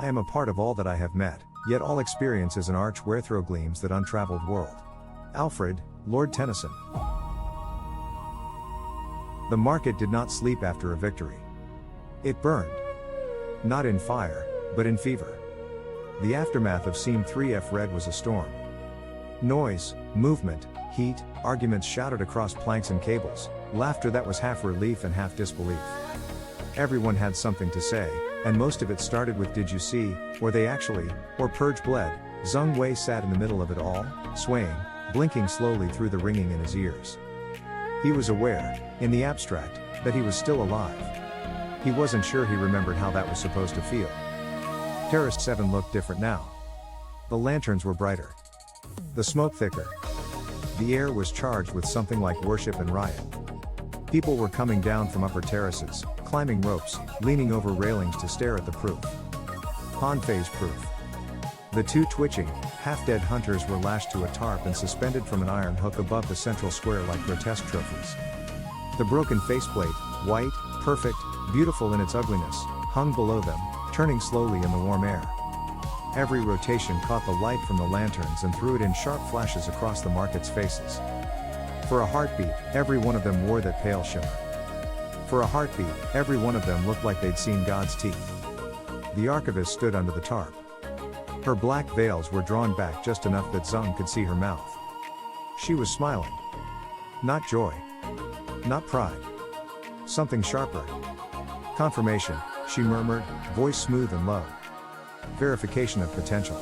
I am a part of all that I have met, yet all experience is an arch where through gleams that untraveled world. Alfred, Lord Tennyson. The market did not sleep after a victory. It burned. Not in fire, but in fever. The aftermath of Scene 3F Red was a storm. Noise, movement, heat, arguments shouted across planks and cables, laughter that was half relief and half disbelief. Everyone had something to say, and most of it started with "Did you see," or "They actually," or "Purge bled." Zeng Wei sat in the middle of it all, swaying, blinking slowly through the ringing in his ears. He was aware, in the abstract, that he was still alive. He wasn't sure he remembered how that was supposed to feel. Terrace 7 looked different now. The lanterns were brighter. The smoke thicker. The air was charged with something like worship and riot. People were coming down from upper terraces, climbing ropes, leaning over railings to stare at the proof. Han Fei's proof. The two twitching, half-dead hunters were lashed to a tarp and suspended from an iron hook above the central square like grotesque trophies. The broken faceplate, white, perfect, beautiful in its ugliness, hung below them, turning slowly in the warm air. Every rotation caught the light from the lanterns and threw it in sharp flashes across the market's faces. For a heartbeat, every one of them wore that pale shimmer. For a heartbeat, every one of them looked like they'd seen God's teeth. The archivist stood under the tarp. Her black veils were drawn back just enough that Zeng could see her mouth. She was smiling. Not joy. Not pride. Something sharper. Confirmation, she murmured, voice smooth and low. Verification of potential.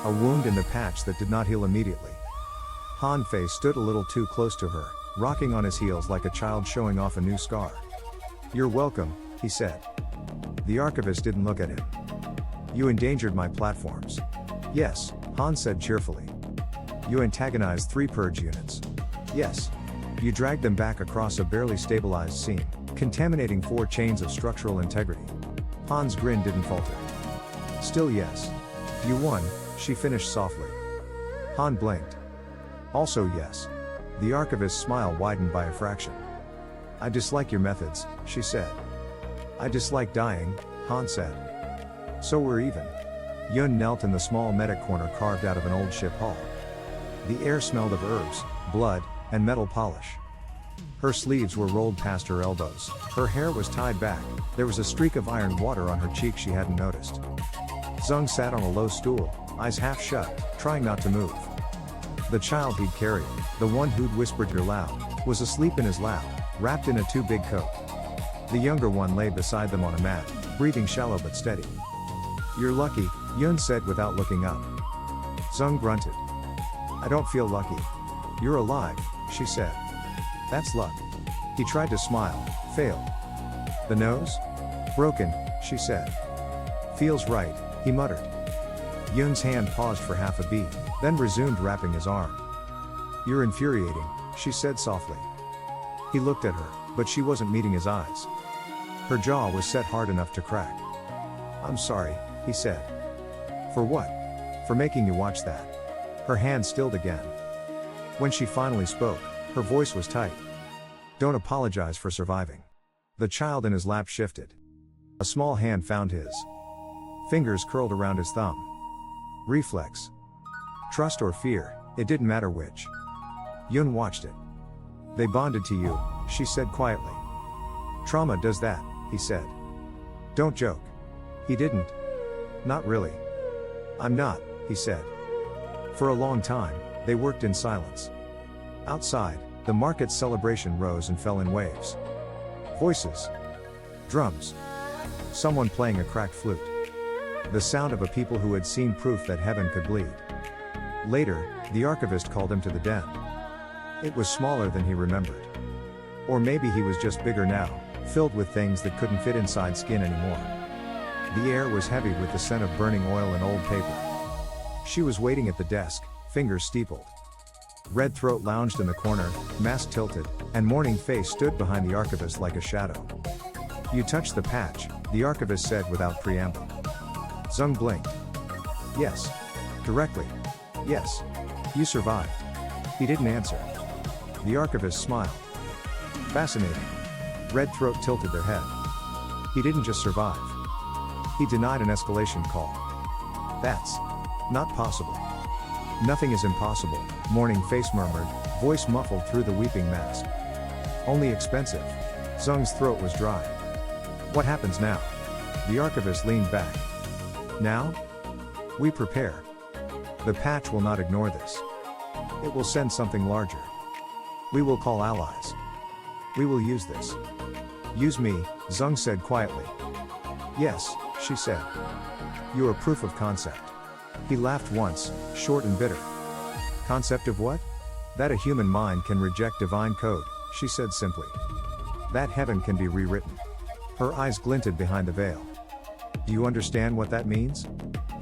A wound in the patch that did not heal immediately. Han Fei stood a little too close to her, rocking on his heels like a child showing off a new scar. "You're welcome," he said. The archivist didn't look at him. "You endangered my platforms." "Yes," Han said cheerfully. "You antagonized 3 purge units." "Yes." "You dragged them back across a barely stabilized seam, contaminating 4 chains of structural integrity." Han's grin didn't falter. "Still yes." "You won," she finished softly. Han blinked. "Also yes." The archivist's smile widened by a fraction. "I dislike your methods," she said. "I dislike dying," Han said. "So we're even." Yun knelt in the small medic corner carved out of an old ship hull. The air smelled of herbs, blood, and metal polish. Her sleeves were rolled past her elbows, her hair was tied back, there was a streak of iron water on her cheek she hadn't noticed. Zeng sat on a low stool, eyes half shut, trying not to move. The child he'd carried, the one who'd whispered her loud, was asleep in his lap, wrapped in a too big coat. The younger one lay beside them on a mat, breathing shallow but steady. "You're lucky," Yun said without looking up. Zeng grunted. "I don't feel lucky." "You're alive," she said. "That's luck." He tried to smile, failed. "The nose?" "Broken," she said. "Feels right," he muttered. Yun's hand paused for half a beat, then resumed wrapping his arm. "You're infuriating," she said softly. He looked at her, but she wasn't meeting his eyes. Her jaw was set hard enough to crack. "I'm sorry," he said. "For what?" "For making you watch that." Her hand stilled again. When she finally spoke, her voice was tight. "Don't apologize for surviving." The child in his lap shifted. A small hand found his. Fingers curled around his thumb. Reflex. Trust or fear, it didn't matter which. Yun watched it. "They bonded to you," she said quietly. "Trauma does that," he said. "Don't joke." He didn't. "Not really." "I'm not," he said. For a long time, they worked in silence. Outside, the market's celebration rose and fell in waves. Voices. Drums. Someone playing a cracked flute. The sound of a people who had seen proof that heaven could bleed. Later, the archivist called him to the den. It was smaller than he remembered. Or maybe he was just bigger now, filled with things that couldn't fit inside skin anymore. The air was heavy with the scent of burning oil and old paper. She was waiting at the desk, fingers steepled. Red Throat lounged in the corner, mask tilted, and Morning Face stood behind the archivist like a shadow. "You touched the patch," the archivist said without preamble. Zeng blinked. "Yes." Directly. "Yes. You survived." He didn't answer. The archivist smiled. "Fascinating." Red Throat tilted their head. "He didn't just survive. He denied an escalation call." That's not possible. Nothing is impossible, Morning Face murmured, voice muffled through the weeping mask. Only expensive. Zeng's throat was dry. What happens now? The archivist leaned back. Now? We prepare. The patch will not ignore this. It will send something larger. We will call allies. We will use this. Use me, Zeng said quietly. Yes, she said. You are proof of concept. He laughed once, short and bitter. Concept of what? That a human mind can reject divine code, she said simply. That heaven can be rewritten. Her eyes glinted behind the veil. Do you understand what that means?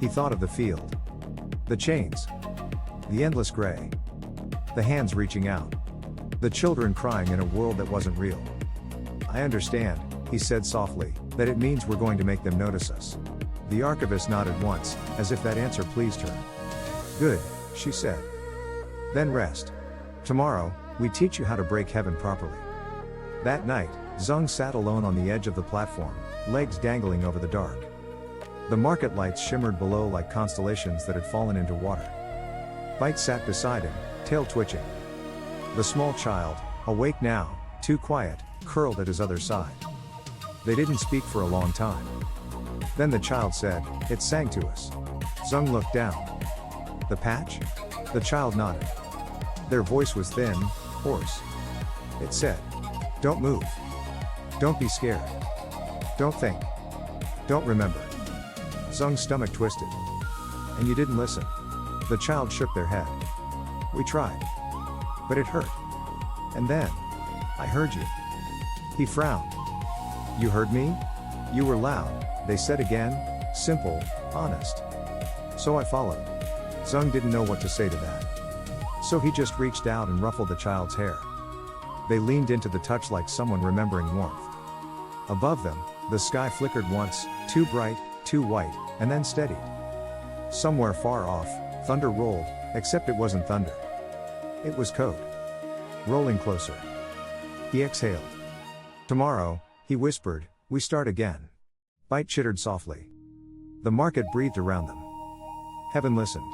He thought of the field. The chains. The endless gray. The hands reaching out. The children crying in a world that wasn't real. I understand, he said softly, that it means we're going to make them notice us. The archivist nodded once, as if that answer pleased her. Good, she said. Then rest. Tomorrow, we teach you how to break heaven properly. That night, Zeng sat alone on the edge of the platform, legs dangling over the dark. The market lights shimmered below like constellations that had fallen into water. Bite sat beside him, tail twitching. The small child, awake now, too quiet, curled at his other side. They didn't speak for a long time. Then the child said, "It sang to us." Zeng looked down. The patch? The child nodded. Their voice was thin, hoarse. It said, "Don't move. Don't be scared. Don't think. Don't remember." Zeng's stomach twisted. And you didn't listen. The child shook their head. We tried. But it hurt. And then, I heard you. He frowned. You heard me? You were loud, they said again, simple, honest. So I followed. Zeng didn't know what to say to that. So he just reached out and ruffled the child's hair. They leaned into the touch like someone remembering warmth. Above them, the sky flickered once, too bright, too white, and then steadied. Somewhere far off, thunder rolled, except it wasn't thunder. It was code. Rolling closer. He exhaled. Tomorrow, he whispered, we start again. Bite chittered softly. The market breathed around them. Heaven listened.